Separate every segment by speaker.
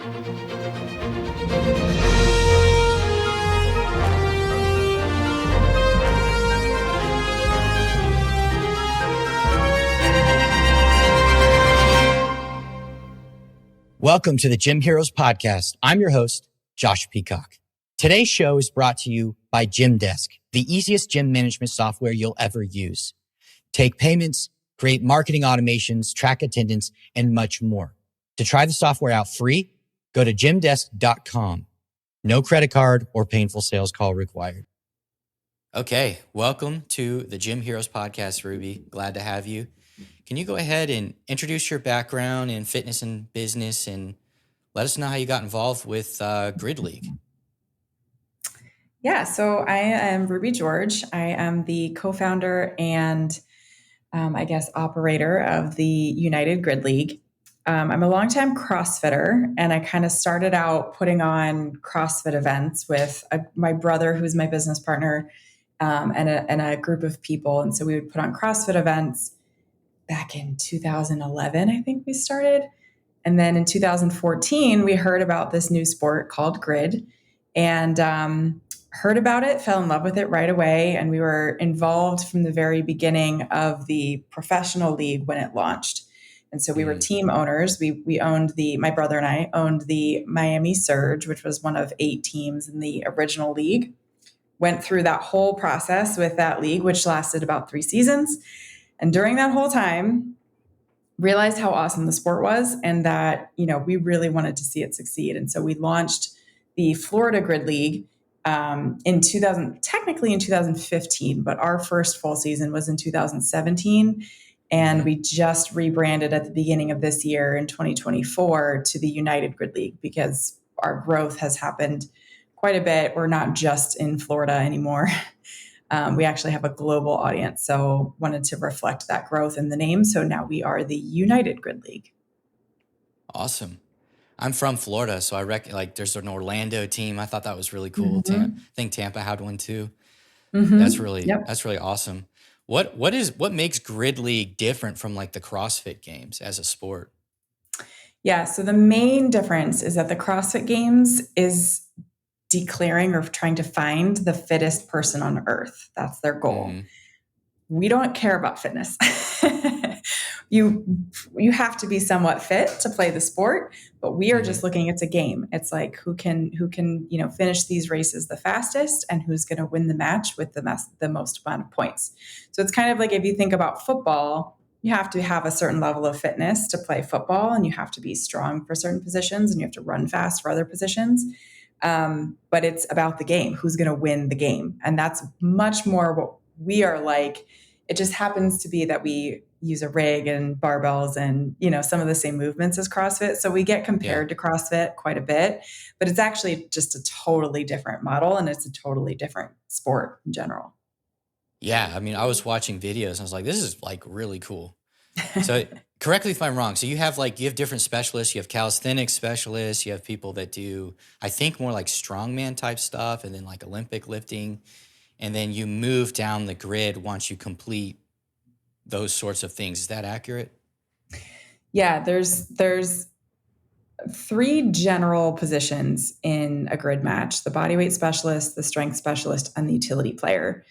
Speaker 1: Welcome to the Gym Heroes Podcast. I'm your host, Josh Peacock. Today's show is brought to you by Gymdesk, the easiest gym management software you'll ever use. Take payments, create marketing automations, track attendance, and much more. To try the software out free, go to gymdesk.com. No credit card or painful sales call required. Okay, welcome to the Gym Heroes Podcast, Ruby. Glad to have you. Can you go ahead and introduce your background in fitness and business and let us know how you got involved with GridLeague?
Speaker 2: Yeah, so I am Ruby George. I am the co-founder and operator of the United GridLeague. I'm a longtime CrossFitter, and I kind of started out putting on CrossFit events with my brother, who's my business partner, and a group of people. And so we would put on CrossFit events back in 2011, I think we started. And then in 2014, we heard about this new sport called grid and heard about it, fell in love with it right away. And we were involved from the very beginning of the professional league when it launched. And so we were team owners. We owned my brother and I owned the Miami Surge, which was one of 8 teams in the original league. Went through that whole process with that league, which lasted about 3 seasons. And during that whole time, realized how awesome the sport was and that, we really wanted to see it succeed. And so we launched the Florida Grid League technically in 2015, but our first full season was in 2017. And we just rebranded at the beginning of this year in 2024 to the United Grid League because our growth has happened quite a bit. We're not just in Florida anymore. We actually have a global audience, so wanted to reflect that growth in the name. So now we are the United Grid League.
Speaker 1: Awesome. I'm from Florida, so I reckon there's an Orlando team. I thought that was really cool. I think Tampa had one too. That's really awesome. What makes Grid League different from the CrossFit Games as a sport?
Speaker 2: Yeah, so the main difference is that the CrossFit Games is declaring or trying to find the fittest person on earth. That's their goal. We don't care about fitness. You have to be somewhat fit to play the sport, but we are just looking, it's a game. It's like who can finish these races the fastest and who's going to win the match with the most amount of points. So it's kind of like if you think about football, you have to have a certain level of fitness to play football, and you have to be strong for certain positions and you have to run fast for other positions. But it's about the game, who's going to win the game. And that's much more what we are like. It just happens to be that we use a rig and barbells and, some of the same movements as CrossFit. So we get compared to CrossFit quite a bit, but it's actually just a totally different model and it's a totally different sport in general.
Speaker 1: Yeah. I mean, I was watching videos and I was like, this is really cool. So correct me if I'm wrong. So you have different specialists. You have calisthenics specialists. You have people that do, I think, more strongman type stuff, and then Olympic lifting. And then you move down the grid once you complete those sorts of things. Is that accurate?
Speaker 2: Yeah, there's 3 general positions in a grid match: the bodyweight specialist, the strength specialist, and the utility player.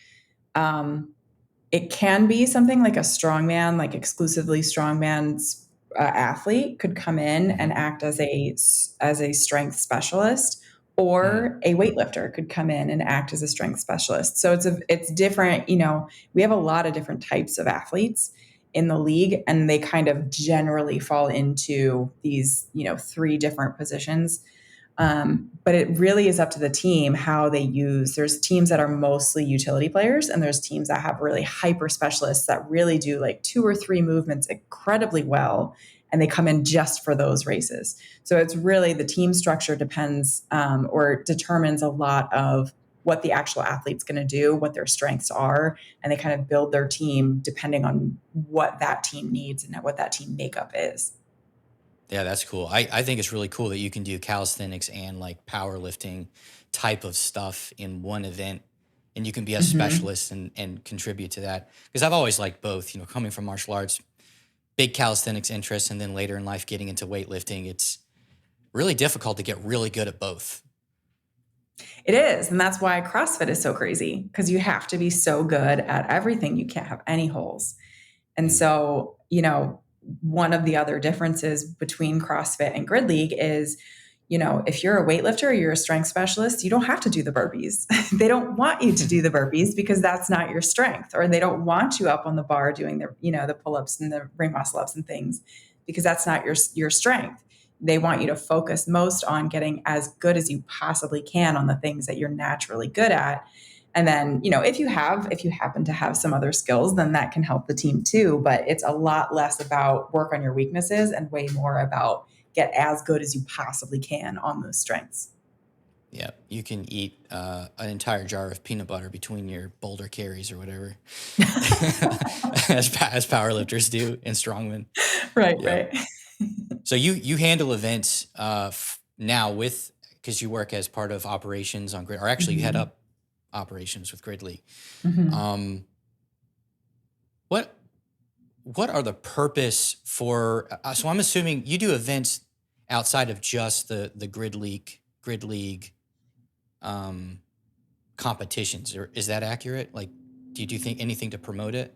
Speaker 2: It can be something like a strongman, exclusively strongman's athlete could come in and act as a strength specialist, or a weightlifter could come in and act as a strength specialist. So it's different. We have a lot of different types of athletes in the league, and they kind of generally fall into these 3 different positions. But it really is up to the team how they use. There's teams that are mostly utility players, and there's teams that have really hyper specialists that really do 2 or 3 movements incredibly well, and they come in just for those races. So it's really the team structure depends or determines a lot of what the actual athlete's going to do, what their strengths are, and they kind of build their team depending on what that team needs and what that team makeup is.
Speaker 1: Yeah, that's cool. I think it's really cool that you can do calisthenics and powerlifting type of stuff in one event, and you can be a specialist and contribute to that. Because I've always liked both, coming from martial arts, big calisthenics interest, and then later in life getting into weightlifting. really difficult to get really good at both.
Speaker 2: It is. And that's why CrossFit is so crazy, because you have to be so good at everything. You can't have any holes. And so, one of the other differences between CrossFit and GridLeague is, if you're a weightlifter or you're a strength specialist, you don't have to do the burpees. They don't want you to do the burpees because that's not your strength, or they don't want you up on the bar doing the pull-ups and the ring muscle ups and things because that's not your strength. They want you to focus most on getting as good as you possibly can on the things that you're naturally good at. And then, if you happen to have some other skills, then that can help the team too. But it's a lot less about work on your weaknesses and way more about get as good as you possibly can on those strengths.
Speaker 1: Yeah, you can eat an entire jar of peanut butter between your boulder carries or whatever, as powerlifters do in strongman.
Speaker 2: Right,
Speaker 1: Yeah.
Speaker 2: right.
Speaker 1: So you handle events now because you work as part of operations on Grid, or actually you head up operations with GridLeague. What are the purpose for? So I'm assuming you do events outside of just the GridLeague competitions, or is that accurate? Like, do you think anything to promote it?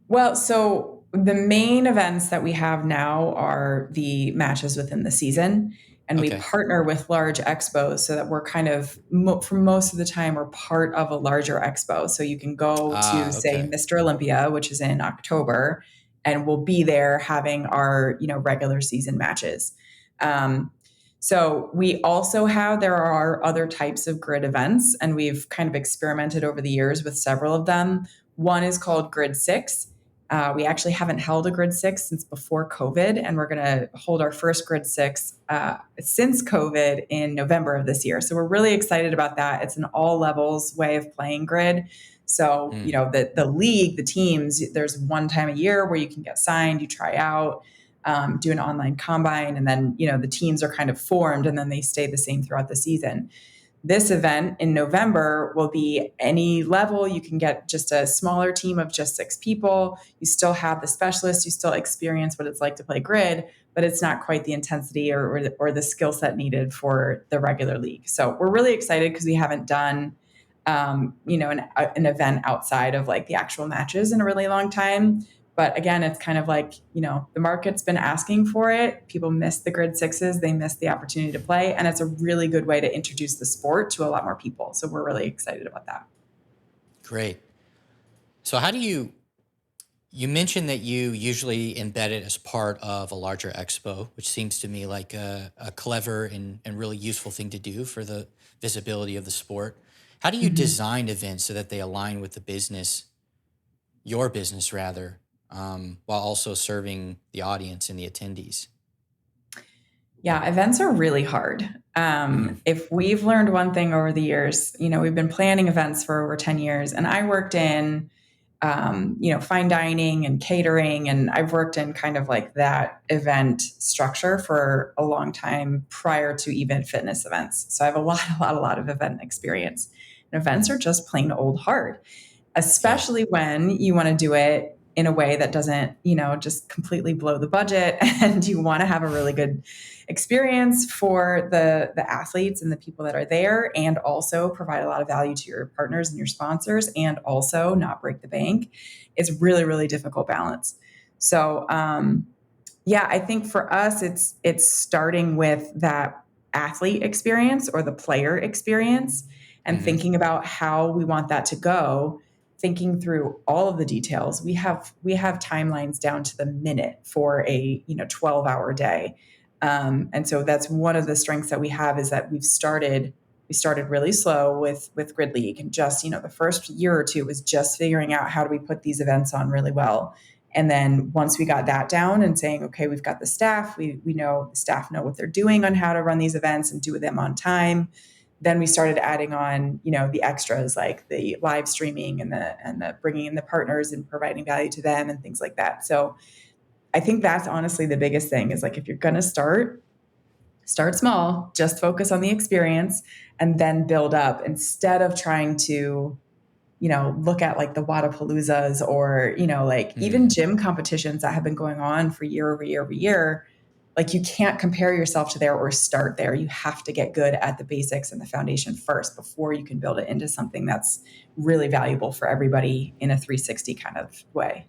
Speaker 2: Well, so the main events that we have now are the matches within the season. And we partner with large expos so that we're kind of, for most of the time, we're part of a larger expo. So you can go to, say, Mr. Olympia, which is in October, and we'll be there having our, regular season matches. So we also there are other types of grid events, and we've kind of experimented over the years with several of them. One is called Grid 6. We actually haven't held a Grid 6 since before COVID, and we're going to hold our first Grid 6 since COVID in November of this year. So we're really excited about that. It's an all levels way of playing grid. So, the league, the teams, there's one time a year where you can get signed, you try out, do an online combine, and then, the teams are kind of formed and then they stay the same throughout the season. This event in November will be any level. You can get just a smaller team of just 6 people. You still have the specialists. You still experience what it's like to play grid, but it's not quite the intensity or the skill set needed for the regular league. So we're really excited because we haven't done, an event outside of like the actual matches in a really long time. But again, it's kind of like, the market's been asking for it. People miss the Grid 6s. They miss the opportunity to play. And it's a really good way to introduce the sport to a lot more people. So we're really excited about that.
Speaker 1: Great. So how do you mentioned that you usually embed it as part of a larger expo, which seems to me like a clever and really useful thing to do for the visibility of the sport. How do you design events so that they align with the business, your business rather, while also serving the audience and the attendees?
Speaker 2: Yeah, events are really hard. If we've learned one thing over the years, we've been planning events for over 10 years, and I worked in, fine dining and catering, and I've worked in kind of like that event structure for a long time prior to even fitness events. So I have a lot of event experience. And events are just plain old hard, especially when you want to do it in a way that doesn't, just completely blow the budget, and you want to have a really good experience for the athletes and the people that are there, and also provide a lot of value to your partners and your sponsors, and also not break the bank. It's really, really difficult balance. So, I think for us, it's starting with that athlete experience or the player experience, and thinking about how we want that to go, thinking through all of the details. We have timelines down to the minute for a 12-hour day. And so that's one of the strengths that we have, is that we started really slow with GridLeague, and just, the first year or two was just figuring out how do we put these events on really well. And then once we got that down and saying, okay, we've got the staff, we know the staff know what they're doing on how to run these events and do them on time. Then we started adding on, the extras like the live streaming and the bringing in the partners and providing value to them and things like that. So I think that's honestly the biggest thing, is like, if you're going to start small, just focus on the experience and then build up, instead of trying to, look at like the Wadapaloozas or, even gym competitions that have been going on for year over year over year. like you can't compare yourself to there or start there. You have to get good at the basics and the foundation first before you can build it into something that's really valuable for everybody in a 360 kind of way.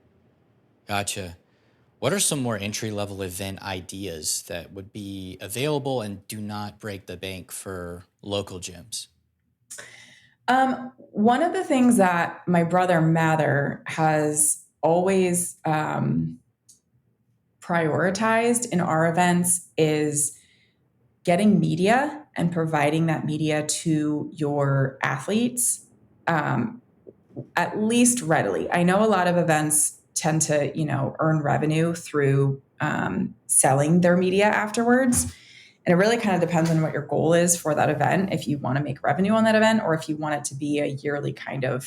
Speaker 1: Gotcha. What are some more entry level event ideas that would be available and do not break the bank for local gyms?
Speaker 2: One of the things that my brother Mather has always prioritized in our events is getting media and providing that media to your athletes, at least readily. I know a lot of events tend to, earn revenue through selling their media afterwards. And it really kind of depends on what your goal is for that event. If you want to make revenue on that event, or if you want it to be a yearly kind of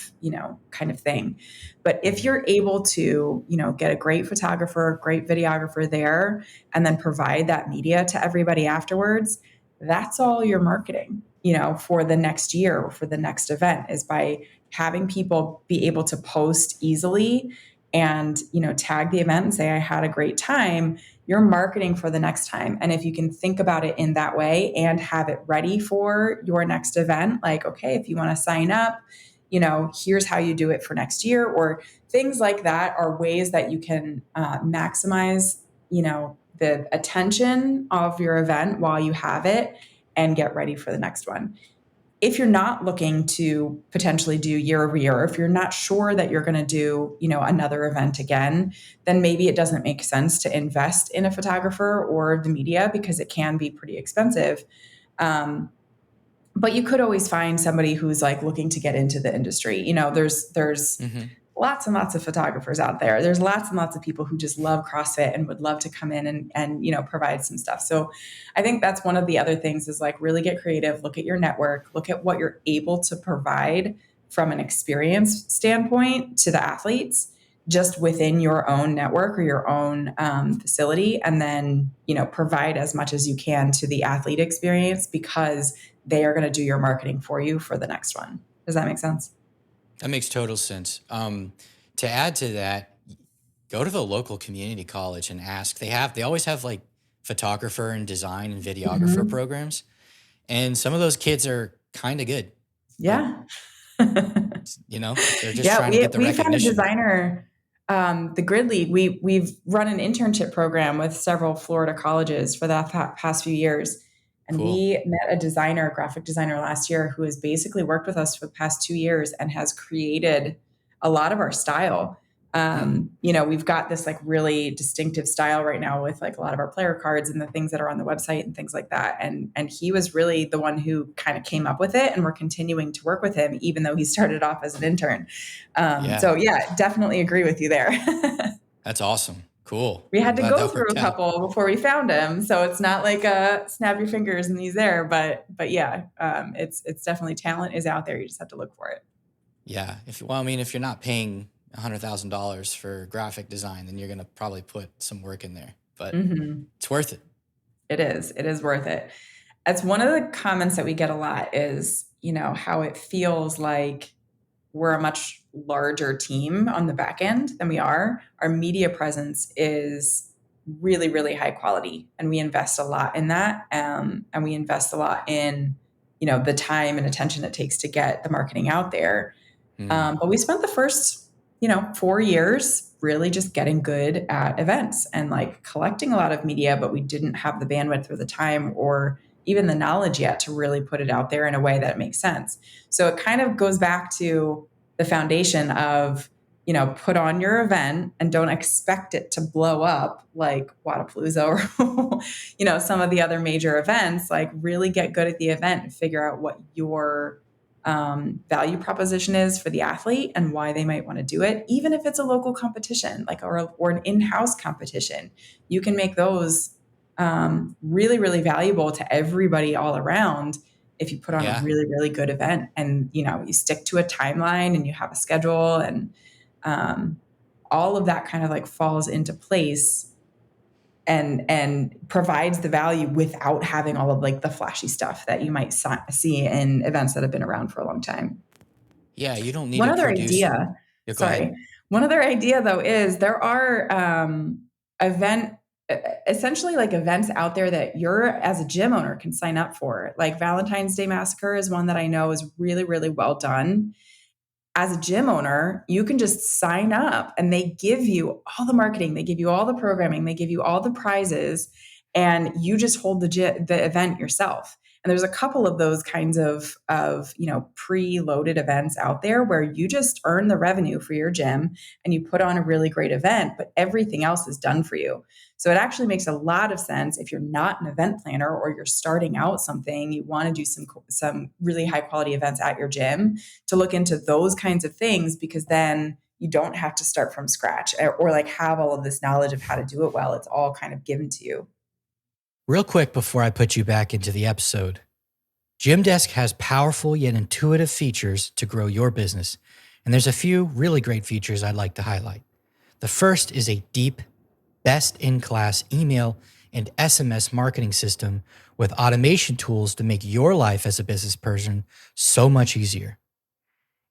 Speaker 2: thing. But if you're able to, get a great photographer, great videographer there, and then provide that media to everybody afterwards, that's all your marketing, for the next year or for the next event, is by having people be able to post easily and, tag the event and say, I had a great time. You're marketing for the next time. And if you can think about it in that way and have it ready for your next event, like, okay, if you want to sign up, here's how you do it for next year, or things like that are ways that you can maximize, the attention of your event while you have it and get ready for the next one. If you're not looking to potentially do year over year, if you're not sure that you're going to do, another event again, then maybe it doesn't make sense to invest in a photographer or the media, because it can be pretty expensive. But you could always find somebody who's like looking to get into the industry. There's lots and lots of photographers out there. There's lots and lots of people who just love CrossFit and would love to come in and provide some stuff. So I think that's one of the other things, is like really get creative, look at your network, look at what you're able to provide from an experience standpoint to the athletes just within your own network or your own facility, and then provide as much as you can to the athlete experience, because they are going to do your marketing for you for the next one. Does that make sense?
Speaker 1: That makes total sense. To add to that, go to the local community college and ask. They always have like photographer and design and videographer programs. And some of those kids are kind of good.
Speaker 2: Yeah.
Speaker 1: They're just trying to get the
Speaker 2: we've had a
Speaker 1: recognition.
Speaker 2: designer, the GridLeague. We've run an internship program with several Florida colleges for the past few years. And
Speaker 1: Cool.
Speaker 2: We met a graphic designer last year, who has basically worked with us for the past 2 years and has created a lot of our style. We've got this like really distinctive style right now with like a lot of our player cards and the things that are on the website and things like that. And he was really the one who kind of came up with it, and we're continuing to work with him, even though he started off as an intern. So yeah, definitely agree with you there.
Speaker 1: That's awesome. Cool.
Speaker 2: We had to go through a couple before we found him. So it's not like snap your fingers and he's there, but yeah, it's definitely, talent is out there. You just have to look for it.
Speaker 1: Yeah. If you're not paying $100,000 for graphic design, then you're going to probably put some work in there, but it's worth it.
Speaker 2: It is worth it. That's one of the comments that we get a lot, is, how it feels like we're a much larger team on the back end than we are. Our media presence is really, really high quality, and we invest a lot in that. And we invest a lot in, the time and attention it takes to get the marketing out there. But we spent the first, 4 years really just getting good at events and like collecting a lot of media, but we didn't have the bandwidth or the time or even the knowledge yet to really put it out there in a way that makes sense. So it kind of goes back to the foundation of, put on your event and don't expect it to blow up like Wadapalooza or, some of the other major events. Like really get good at the event and figure out what your value proposition is for the athlete and why they might want to do it. Even if it's a local competition, like, or an in-house competition, you can make those really, really valuable to everybody all around if you put on a really, really good event, and, you stick to a timeline and you have a schedule, and all of that kind of like falls into place and provides the value without having all of like the flashy stuff that you might see in events that have been around for a long time.
Speaker 1: Yeah, you don't need
Speaker 2: One
Speaker 1: to
Speaker 2: other
Speaker 1: produce.
Speaker 2: idea. Sorry. One other idea though is there are event essentially like events out there that you're as a gym owner can sign up for. Like Valentine's Day Massacre is one that I know is really, really well done. As a gym owner, you can just sign up and they give you all the marketing, they give you all the programming, they give you all the prizes, and you just hold the event yourself. And there's a couple of those kinds of preloaded events out there where you just earn the revenue for your gym and you put on a really great event, but everything else is done for you. So it actually makes a lot of sense if you're not an event planner or you're starting out something, you want to do some really high quality events at your gym, to look into those kinds of things, because then you don't have to start from scratch or like have all of this knowledge of how to do it well. It's all kind of given to you.
Speaker 1: Real quick before I put you back into the episode, Gymdesk has powerful yet intuitive features to grow your business. And there's a few really great features I'd like to highlight. The first is a deep, best-in-class email and SMS marketing system with automation tools to make your life as a business person so much easier.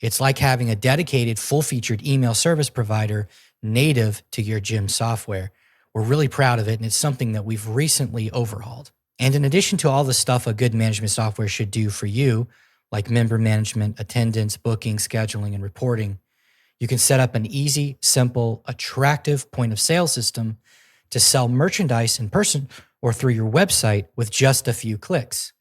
Speaker 1: It's like having a dedicated, full-featured email service provider native to your gym software. We're really proud of it, and it's something that we've recently overhauled. And in addition to all the stuff a good management software should do for you, like member management, attendance, booking, scheduling, and reporting, you can set up an easy, simple, attractive point of sale system to sell merchandise in person or through your website with just a few clicks.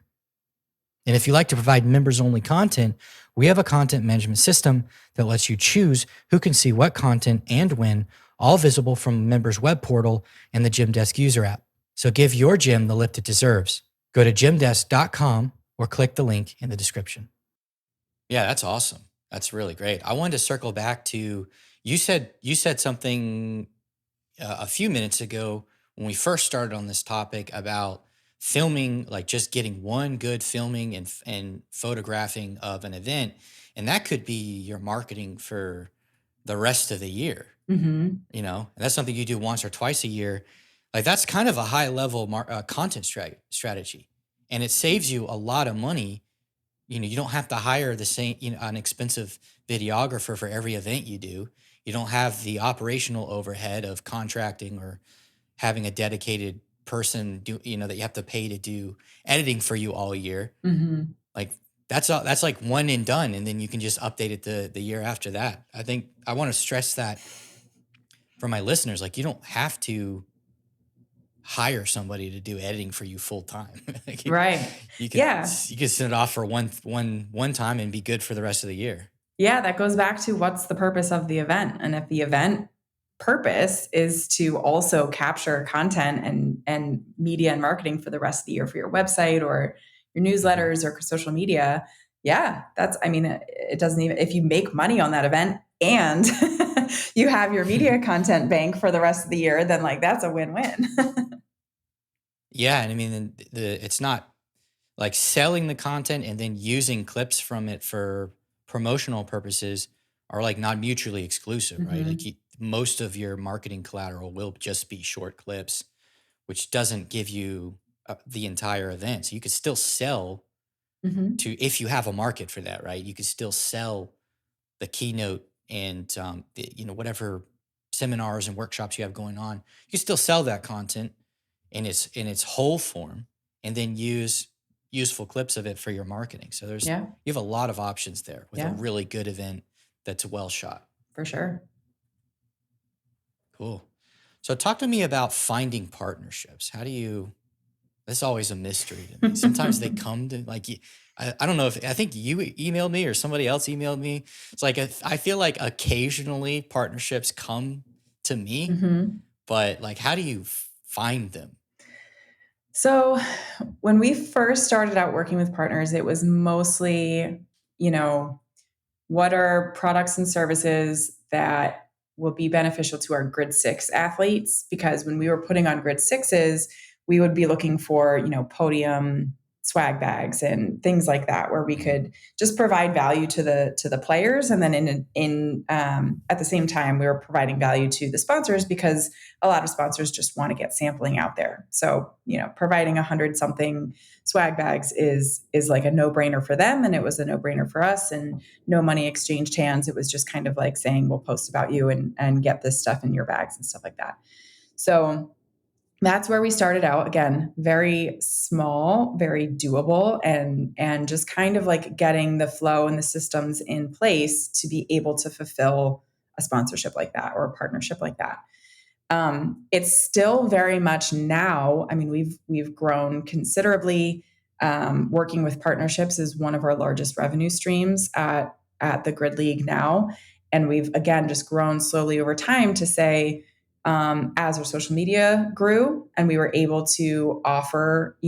Speaker 1: And if you like to provide members-only content, we have a content management system that lets you choose who can see what content and when, all visible from a member's web portal and the Gymdesk user app. So give your gym the lift it deserves. Go to gymdesk.com or click the link in the description. Yeah, that's awesome. That's really great. I wanted to circle back to, you said something a few minutes ago when we first started on this topic about filming, like just getting one good filming and photographing of an event. And that could be your marketing for the rest of the year.
Speaker 2: Mm-hmm.
Speaker 1: And that's something you do once or twice a year. Like that's kind of a high level content strategy, and it saves you a lot of money. You don't have to hire the same, an expensive videographer for every event you do. You don't have the operational overhead of contracting or having a dedicated person that you have to pay to do editing for you all year.
Speaker 2: Mm-hmm.
Speaker 1: Like that's like one and done, and then you can just update it the year after that. I think I want to stress that for my listeners. Like you don't have to hire somebody to do editing for you full time.
Speaker 2: Right.
Speaker 1: You could
Speaker 2: Yeah.
Speaker 1: send it off for one time and be good for the rest of the year.
Speaker 2: Yeah. That goes back to what's the purpose of the event. And if the event purpose is to also capture content and media and marketing for the rest of the year for your website or your newsletters or social media, yeah, it doesn't even, if you make money on that event and you have your media content bank for the rest of the year, then like that's a win-win.
Speaker 1: Yeah. And it's not like selling the content and then using clips from it for promotional purposes are like not mutually exclusive, right?
Speaker 2: Mm-hmm.
Speaker 1: Like most of your marketing collateral will just be short clips, which doesn't give you the entire event. So you could still sell
Speaker 2: Mm-hmm.
Speaker 1: if you have a market for that, right? You could still sell the keynote and whatever seminars and workshops you have going on. You can still sell that content in its whole form, and then use useful clips of it for your marketing. So you have a lot of options there with a really good event that's well shot.
Speaker 2: For sure.
Speaker 1: Cool. So talk to me about finding partnerships. That's always a mystery to me. Sometimes they come to I don't know I think you emailed me or somebody else emailed me. It's like, I feel like occasionally partnerships come to me,
Speaker 2: Mm-hmm.
Speaker 1: but like, how do you find them?
Speaker 2: So when we first started out working with partners, it was mostly, what are products and services that will be beneficial to our Grid 6 athletes? Because when we were putting on Grid 6s, we would be looking for, podium swag bags and things like that, where we could just provide value to the players, and then at the same time we were providing value to the sponsors, because a lot of sponsors just want to get sampling out there. So providing 100 something swag bags is like a no-brainer for them, and it was a no-brainer for us, and no money exchanged hands. It was just kind of like saying, we'll post about you and get this stuff in your bags and stuff like that. So that's where we started out. Again, very small, very doable, and just kind of like getting the flow and the systems in place to be able to fulfill a sponsorship like that or a partnership like that. It's still very much now. I mean, we've grown considerably. Working with partnerships is one of our largest revenue streams at the GridLeague now, and we've again just grown slowly over time to say, as our social media grew and we were able to offer,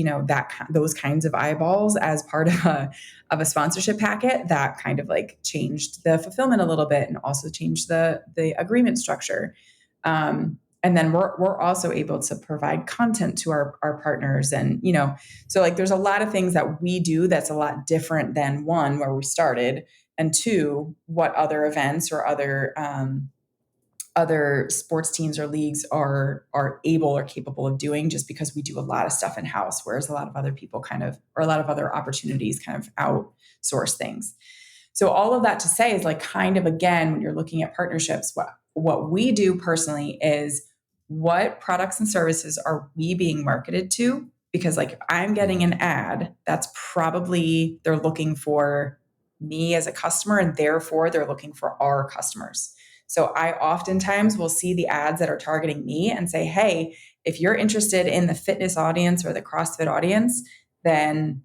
Speaker 2: those kinds of eyeballs as part of a sponsorship packet, that kind of like changed the fulfillment a little bit and also changed the agreement structure. And then we're also able to provide content to our partners. And, so like there's a lot of things that we do that's a lot different than one, where we started, and two, what other events or other sports teams or leagues are able or capable of doing, just because we do a lot of stuff in house, whereas a lot of other people or a lot of other opportunities kind of outsource things. So all of that to say is like kind of, again, when you're looking at partnerships, what we do personally is, what products and services are we being marketed to? Because like if I'm getting an ad, that's probably they're looking for me as a customer, and therefore they're looking for our customers. So I oftentimes will see the ads that are targeting me and say, hey, if you're interested in the fitness audience or the CrossFit audience, then,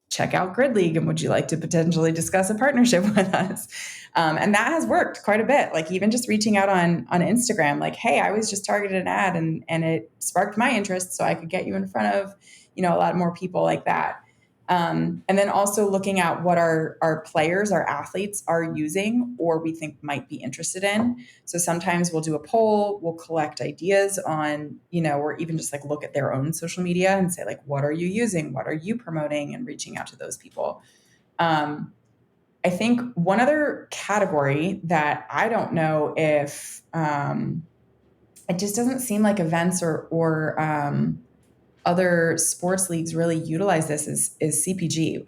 Speaker 2: check out GridLeague, and would you like to potentially discuss a partnership with us? And that has worked quite a bit. Like even just reaching out on Instagram, like, hey, I was just targeted an ad and it sparked my interest, so I could get you in front of, a lot more people like that. And then also looking at what our players, our athletes are using or we think might be interested in. So sometimes we'll do a poll, we'll collect ideas on, or even just like look at their own social media and say like, what are you using? What are you promoting? And reaching out to those people. I think one other category that I don't know if it just doesn't seem like events or other sports leagues really utilize this is CPG,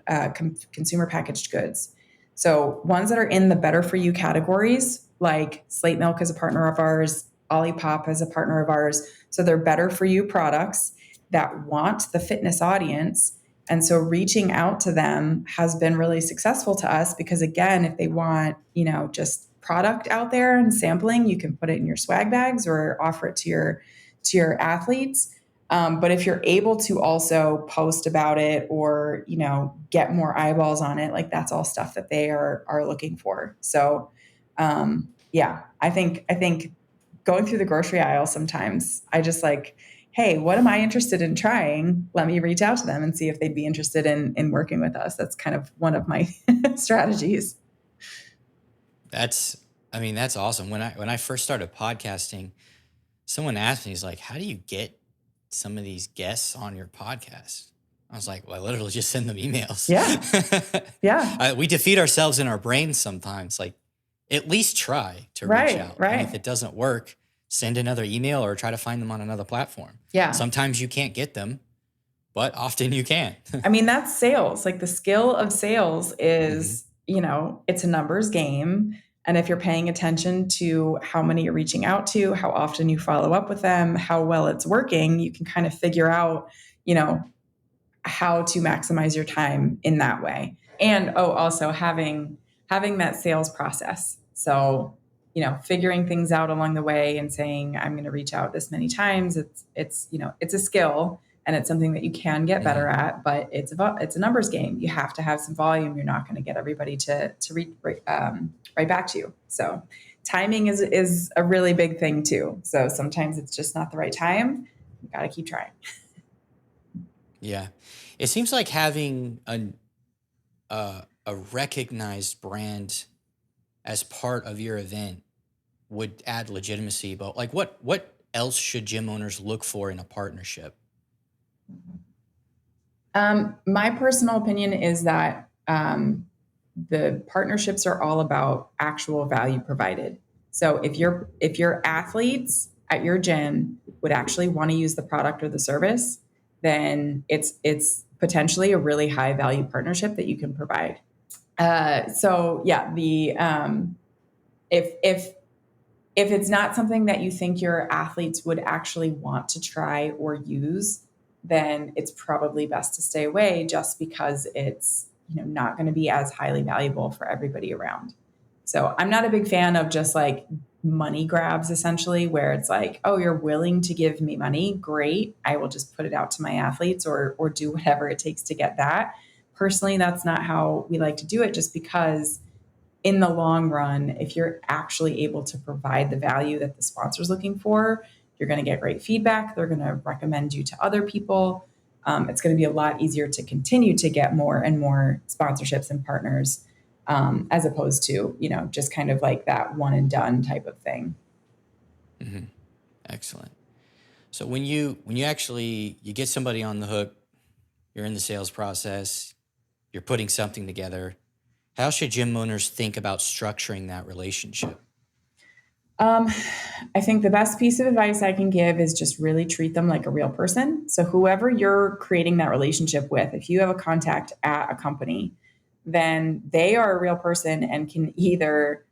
Speaker 2: consumer packaged goods. So ones that are in the better for you categories, like Slate Milk is a partner of ours, Olipop is a partner of ours. So they're better for you products that want the fitness audience. And so reaching out to them has been really successful to us, because again, if they want, just product out there and sampling, you can put it in your swag bags or offer it to your athletes. But if you're able to also post about it or, get more eyeballs on it, like that's all stuff that they are looking for. So, I think going through the grocery aisle, sometimes I just like, hey, what am I interested in trying? Let me reach out to them and see if they'd be interested in working with us. That's kind of one of my strategies.
Speaker 1: That's awesome. When I first started podcasting, someone asked me, he's like, how do you get some of these guests on your podcast? I was like, well, I literally just send them emails.
Speaker 2: Yeah. Yeah.
Speaker 1: We defeat ourselves in our brains sometimes. Like, at least try to reach out.
Speaker 2: Right.
Speaker 1: And if it doesn't work, send another email or try to find them on another platform.
Speaker 2: Yeah.
Speaker 1: Sometimes you can't get them, but often you can.
Speaker 2: I mean, that's sales. Like the skill of sales is, it's a numbers game. And if you're paying attention to how many you're reaching out to, how often you follow up with them, how well it's working, you can kind of figure out, how to maximize your time in that way. And also having that sales process. So, figuring things out along the way and saying, I'm going to reach out this many times. It's a skill and it's something that you can get better at, but it's a numbers game. You have to have some volume. You're not going to get everybody to read right back to you. So timing is a really big thing too. So sometimes it's just not the right time. You got to keep trying.
Speaker 1: Yeah. It seems like having a recognized brand as part of your event would add legitimacy, but like what else should gym owners look for in a partnership?
Speaker 2: My personal opinion is that the partnerships are all about actual value provided. So if your athletes at your gym would actually want to use the product or the service, then it's potentially a really high value partnership that you can provide. So yeah, if if it's not something that you think your athletes would actually want to try or use, then it's probably best to stay away, just because it's, not going to be as highly valuable for everybody around. So I'm not a big fan of just like money grabs, essentially, where it's like, oh, you're willing to give me money, great, I will just put it out to my athletes, or do whatever it takes to get that. Personally, that's not how we like to do it, just because in the long run, if you're actually able to provide the value that the sponsor's looking for, you're going to get great feedback. They're going to recommend you to other people. It's going to be a lot easier to continue to get more and more sponsorships and partners, as opposed to, just kind of like that one and done type of thing.
Speaker 1: Mm-hmm. Excellent. So when you get somebody on the hook, you're in the sales process, you're putting something together, how should gym owners think about structuring that relationship?
Speaker 2: I think the best piece of advice I can give is just really treat them like a real person. So whoever you're creating that relationship with, if you have a contact at a company, then they are a real person and can either,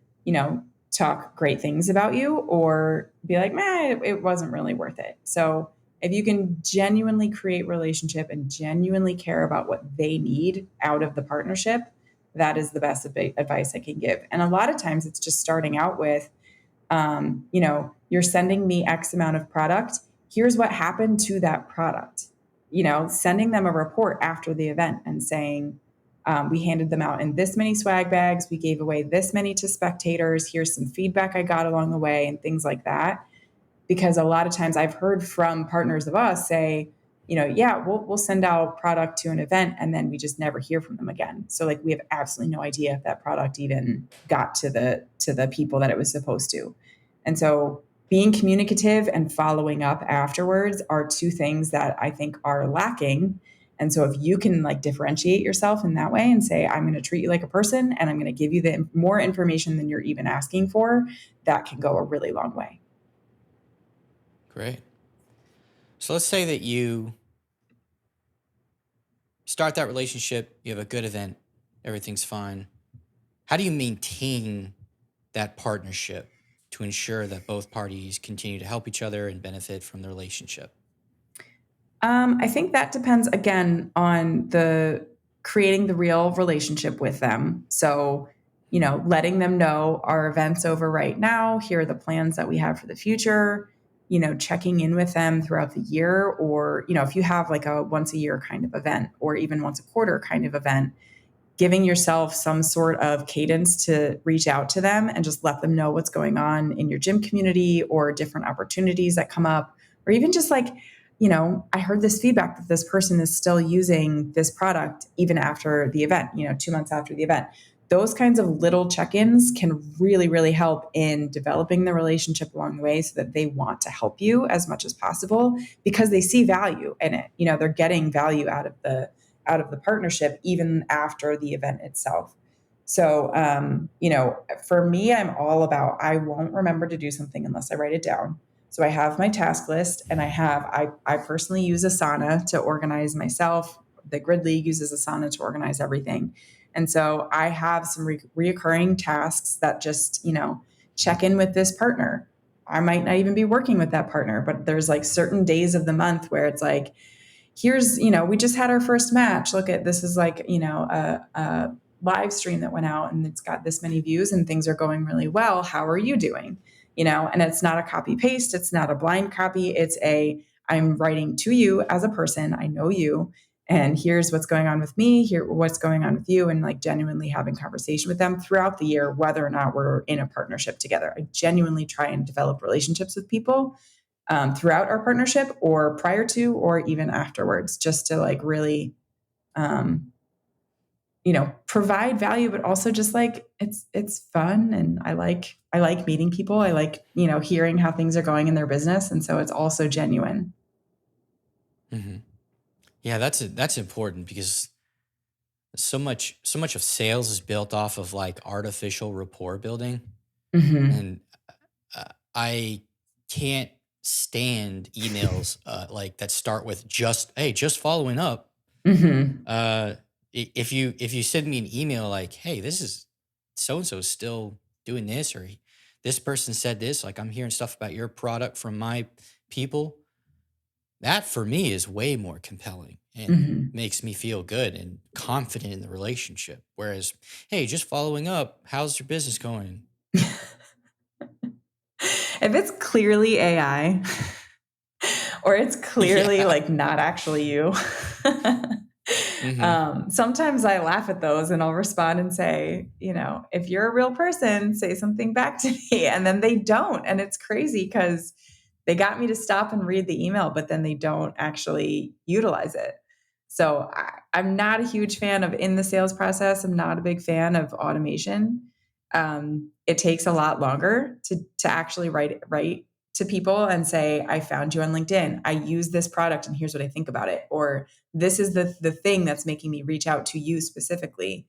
Speaker 2: talk great things about you, or be like, man, it wasn't really worth it. So if you can genuinely create relationship and genuinely care about what they need out of the partnership, that is the best advice I can give. And a lot of times it's just starting out with, you're sending me X amount of product. Here's what happened to that product. Sending them a report after the event and saying, we handed them out in this many swag bags. We gave away this many to spectators. Here's some feedback I got along the way, and things like that. Because a lot of times I've heard from partners of us say, yeah, we'll send out product to an event and then we just never hear from them again. So like we have absolutely no idea if that product even got to the people that it was supposed to. And so being communicative and following up afterwards are two things that I think are lacking. And so if you can like differentiate yourself in that way and say, I'm going to treat you like a person and I'm going to give you the more information than you're even asking for, that can go a really long way.
Speaker 1: Great. So let's say that you start that relationship, you have a good event, everything's fine. How do you maintain that partnership to ensure that both parties continue to help each other and benefit from the relationship?
Speaker 2: I think that depends again on the creating the real relationship with them. So, letting them know our event's over right now. Here are the plans that we have for the future. Checking in with them throughout the year, or, if you have like a once a year kind of event, or even once a quarter kind of event, giving yourself some sort of cadence to reach out to them and just let them know what's going on in your gym community or different opportunities that come up, or even just like, I heard this feedback that this person is still using this product even after the event, 2 months after the event. Those kinds of little check-ins can really, really help in developing the relationship along the way, so that they want to help you as much as possible because they see value in it. They're getting value out of the partnership even after the event itself. So, for me, I'm all about, I won't remember to do something unless I write it down. So I have my task list, and I personally use Asana to organize myself. The GridLeague uses Asana to organize everything. And so I have some reoccurring tasks that just, check in with this partner. I might not even be working with that partner, but there's like certain days of the month where it's like, here's, we just had our first match. Look at this, is like, a live stream that went out and it's got this many views and things are going really well. How are you doing? And it's not a copy paste. It's not a blind copy. I'm writing to you as a person. I know you, and here's what's going on with me, here, what's going on with you, and like genuinely having conversation with them throughout the year, whether or not we're in a partnership together. I genuinely try and develop relationships with people throughout our partnership, or prior to, or even afterwards, just to like really, provide value, but also just like it's fun. And I like meeting people. I like, hearing how things are going in their business. And so it's also genuine.
Speaker 1: Mm-hmm. Yeah, that's important, because so much of sales is built off of like artificial rapport building.
Speaker 2: Mm-hmm.
Speaker 1: And I can't stand emails like that start with just following up.
Speaker 2: Mm-hmm.
Speaker 1: If you send me an email like, hey, this is so and so still doing this, or this person said this, like I'm hearing stuff about your product from my people. That for me is way more compelling and
Speaker 2: Mhm.
Speaker 1: makes me feel good and confident in the relationship. Whereas, hey, just following up, how's your business going?
Speaker 2: If it's clearly AI or it's clearly
Speaker 1: Yeah.
Speaker 2: like not actually you,
Speaker 1: Hmm.
Speaker 2: sometimes I laugh at those and I'll respond and say, if you're a real person, say something back to me. And then they don't. And it's crazy because they got me to stop and read the email, but then they don't actually utilize it. So I'm not a huge fan of in the sales process. I'm not a big fan of automation. It takes a lot longer to actually write to people and say, I found you on LinkedIn. I use this product and here's what I think about it. Or this is the thing that's making me reach out to you specifically.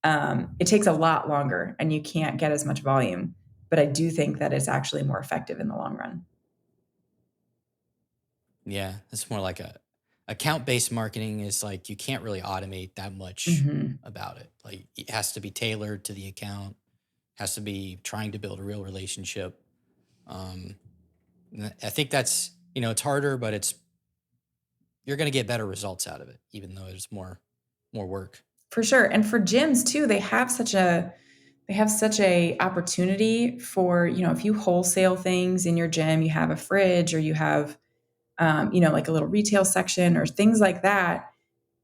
Speaker 2: It takes a lot longer and you can't get as much volume. But I do think that it's actually more effective in the long run.
Speaker 1: Yeah, it's more like a account-based marketing is like you can't really automate that much
Speaker 2: Mm-hmm.
Speaker 1: about it. Like it has to be tailored to the account, has to be trying to build a real relationship. Um, I think that's, it's harder, but you're going to get better results out of it, even though it's more work.
Speaker 2: For sure. And for gyms too, they have such a opportunity for, if you wholesale things in your gym, you have a fridge or you have like a little retail section or things like that.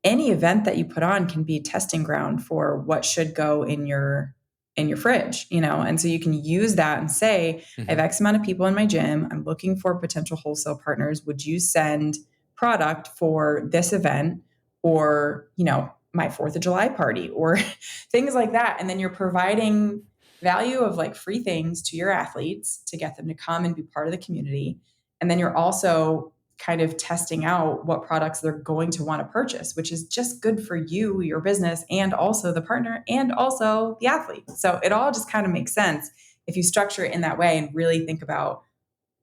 Speaker 2: Any event that you put on can be a testing ground for what should go in your fridge, and so you can use that and say, I have
Speaker 1: Hmm.
Speaker 2: X amount of people in my gym, I'm looking for potential wholesale partners, would you send product for this event, or my 4th of July party, or things like that. And then you're providing value of like free things to your athletes to get them to come and be part of the community. And then you're also kind of testing out what products they're going to want to purchase, which is just good for you, your business, and also the partner, and also the athlete. So it all just kind of makes sense if you structure it in that way and really think about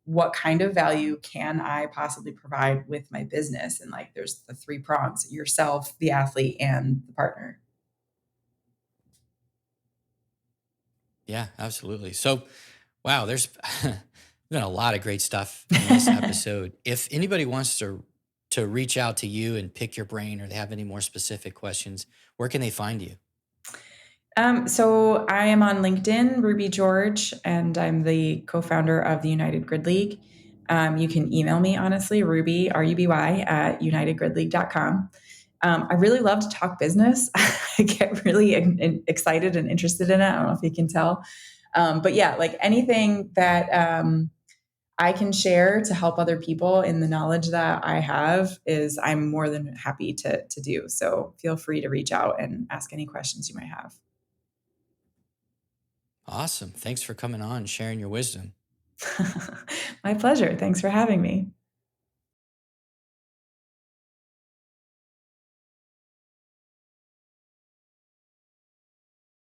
Speaker 2: what kind of value can I possibly provide with my business. And like there's the 3 prongs: yourself, the athlete, and the partner.
Speaker 1: Yeah, absolutely. So, wow, there's been a lot of great stuff in this episode. If anybody wants to reach out to you and pick your brain, or they have any more specific questions, where can they find you?
Speaker 2: So I am on LinkedIn, Ruby George, and I'm the co-founder of the United Grid League. You can email me, honestly, Ruby, R-U-B-Y, at unitedgridleague.com. I really love to talk business. I get really excited and interested in it. I don't know if you can tell. But yeah, like anything that I can share to help other people in the knowledge that I have is I'm more than happy to do. So feel free to reach out and ask any questions you might have.
Speaker 1: Awesome. Thanks for coming on and sharing your wisdom.
Speaker 2: My pleasure. Thanks for having me.